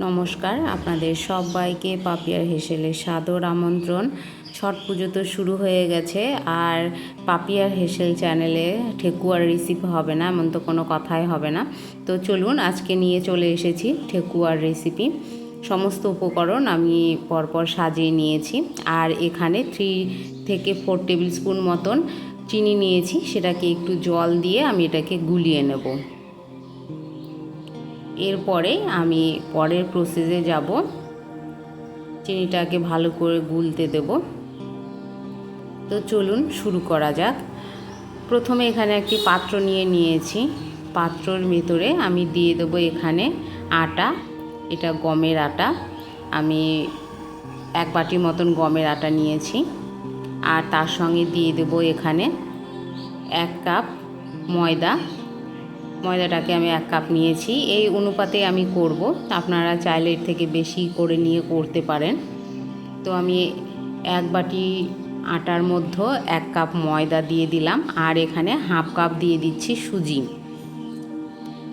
নমস্কার, আপনাদের সবাইকে পাপিয়ার হেসেলে সাদর আমন্ত্রণ। ছট পুজো তো শুরু হয়ে গেছে, আর পাপিয়ার হেসেল চ্যানেলে ঠেকুয়ার রেসিপি হবে না এমন তো কোনো কথাই হবে না। তো চলুন, আজকে নিয়ে চলে এসেছি ঠেকুয়ার রেসিপি। সমস্ত উপকরণ আমি পরপর সাজিয়ে নিয়েছি, আর এখানে 3 থেকে 4 টেবিল স্পুন মতন চিনি নিয়েছি। সেটাকে একটু জল দিয়ে আমি এটাকে গুলিয়ে নেব। এরপরে আমি পরের প্রসেসে যাব। চিনিটাকে ভালো করে গুলতে দেব। তো চলুন শুরু করা যাক। প্রথমে এখানে একটি পাত্র নিয়েছি। পাত্রর ভেতরে আমি দিয়ে দেব এখানে আটা। এটা গমের আটা। আমি 1 বাটি মতন গমের আটা নিয়েছি। আর তার সঙ্গে দিয়ে দেব এখানে 1 কাপ ময়দা। ময়দাটাকে আমি 1 কাপ নিয়েছি। এই অনুপাতে আমি করব, আপনারা চাইলে এর থেকে বেশি করে নিয়ে করতে পারেন। তো আমি 1 বাটি আটার মধ্যে 1 কাপ ময়দা দিয়ে দিলাম, আর এখানে হাফ কাপ দিয়ে দিচ্ছি সুজি।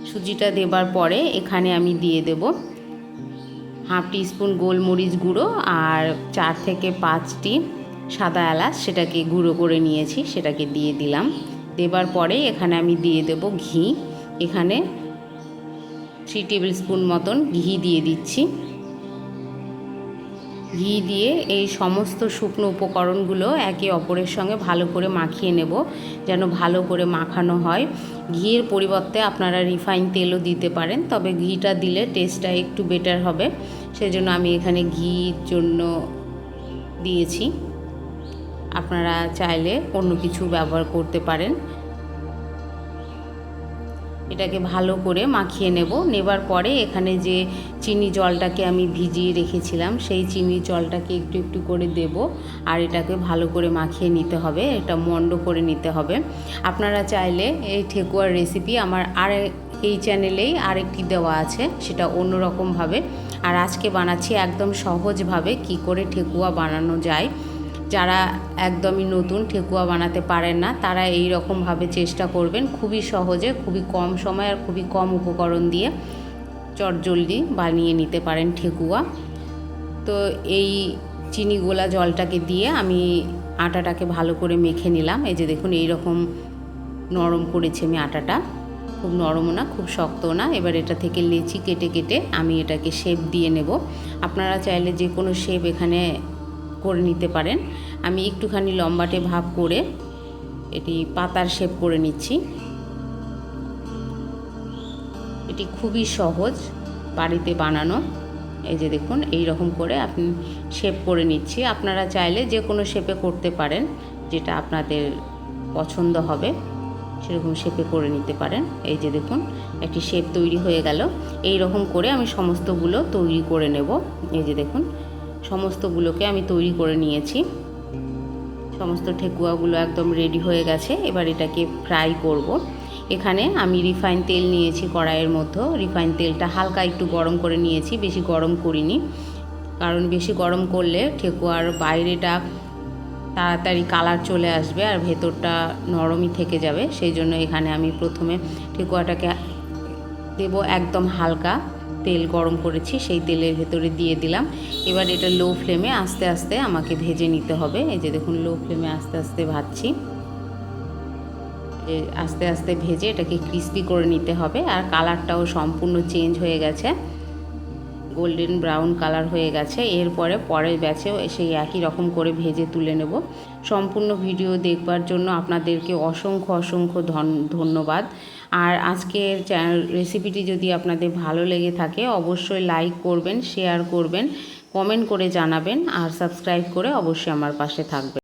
সুজিটা দেবার পরে এখানে আমি দিয়ে দেব হাফ টিস্পুন গোলমরিচ গুঁড়ো আর 4 থেকে 5টি সাদা এলাচ, সেটাকে গুঁড়ো করে নিয়েছি, সেটাকে দিয়ে দিলাম। দেবার পরে এখানে আমি দিয়ে দেব ঘি। এখানে 3 টেবিল স্পুন মতন ঘি দিয়ে দিচ্ছি। ঘি দিয়ে এই সমস্ত শুকনো উপকরণগুলো একে অপরের সঙ্গে ভালো করে মাখিয়ে নেব, যেন ভালো করে মাখানো হয়। ঘিয়ের পরিবর্তে আপনারা রিফাইন তেলও দিতে পারেন, তবে ঘিটা দিলে টেস্টটা একটু বেটার হবে, সেজন্য আমি এখানে ঘির জন্য দিয়েছি। আপনারা চাইলে অন্য কিছু ব্যবহার করতে পারেন। এটাকে ভালো করে মাখিয়ে নেবার পরে এখানে যে চিনি জলটাকে আমি ভিজিয়ে রেখেছিলাম, সেই চিনি জলটাকে একটু একটু করে দেব, আর এটাকে ভালো করে মাখিয়ে নিতে হবে। এটা মন্ড করে নিতে হবে। আপনারা চাইলে এই ঠেকুয়ার রেসিপি আমার এই চ্যানেলেই আরেকটি দেওয়া আছে, সেটা অন্যরকমভাবে। আর আজকে বানাচ্ছি একদম সহজভাবে কি করে ঠেকুয়া বানানো যায়। যারা একদমই নতুন, ঠেকুয়া বানাতে পারেন না, তারা এই রকমভাবে চেষ্টা করবেন। খুবই সহজে, খুবই কম সময় আর খুবই কম উপকরণ দিয়ে চটজলদি বানিয়ে নিতে পারেন ঠেকুয়া। তো এই চিনি গোলা জলটাকে দিয়ে আমি আটাটাকে ভালো করে মেখে নিলাম। এই যে দেখুন, এই রকম নরম করেছি আমি আটাটা। খুব নরমও না, খুব শক্তও না। এবার এটা থেকে লেচি কেটে কেটে আমি এটাকে শেপ দিয়ে নেব। আপনারা চাইলে যে কোনো শেপ এখানে করে নিতে পারেন। আমি একটুখানি লম্বাটে ভাব করে এটি পাতার শেপ করে নিচ্ছি। এটি খুবই সহজ বাড়িতে বানানো। এই যে দেখুন, এই রকম করে আপনি শেপ করে নিচ্ছি। আপনারা চাইলে যে কোনো শেপে করতে পারেন, যেটা আপনাদের পছন্দ হবে সেরকম শেপে করে নিতে পারেন। এই যে দেখুন, একটি শেপ তৈরি হয়ে গেল। এই রকম করে আমি সমস্তগুলো তৈরি করে নেব। এই যে দেখুন, সমস্তগুলোকে আমি তৈরি করে নিয়েছি। সমস্ত ঠেকুয়াগুলো একদম রেডি হয়ে গেছে। এবার এটাকে ফ্রাই করব। এখানে আমি রিফাইন তেল নিয়েছি কড়াইয়ের মধ্যে। রিফাইন তেলটা হালকা একটু গরম করে নিয়েছি, বেশি গরম করিনি, কারণ বেশি গরম করলে ঠেকুয়ার বাইরেটা তাড়াতাড়ি কালার চলে আসবে আর ভেতরটা নরমই থেকে যাবে। সেই জন্য এখানে আমি প্রথমে ঠেকুয়াটাকে দেব একদম হালকা তেল গরম করেছি, সেই তেলের ভেতরে দিয়ে দিলাম। এবার এটা লো ফ্লেমে আস্তে আস্তে আমাকে ভেজে নিতে হবে। এই যে দেখুন, লো ফ্লেমে আস্তে আস্তে ভাজছি। আস্তে আস্তে ভেজে এটাকে ক্রিস্পি করে নিতে হবে। আর কালারটাও সম্পূর্ণ চেঞ্জ হয়ে গেছে, গোল্ডেন ব্রাউন কালার হয়ে গেছে। এরপরে পরের ব্যাচেও সেই একই রকম করে ভেজে তুলে নেব। সম্পূর্ণ ভিডিও দেখবার জন্য আপনাদেরকে অসংখ্য অসংখ্য ধন্যবাদ। আর আজকের রেসিপিটি যদি আপনাদের ভালো লেগে থাকে, অবশ্যই লাইক করবেন, শেয়ার করবেন, কমেন্ট করে জানাবেন, আর সাবস্ক্রাইব করে অবশ্যই আমার পাশে থাকবেন।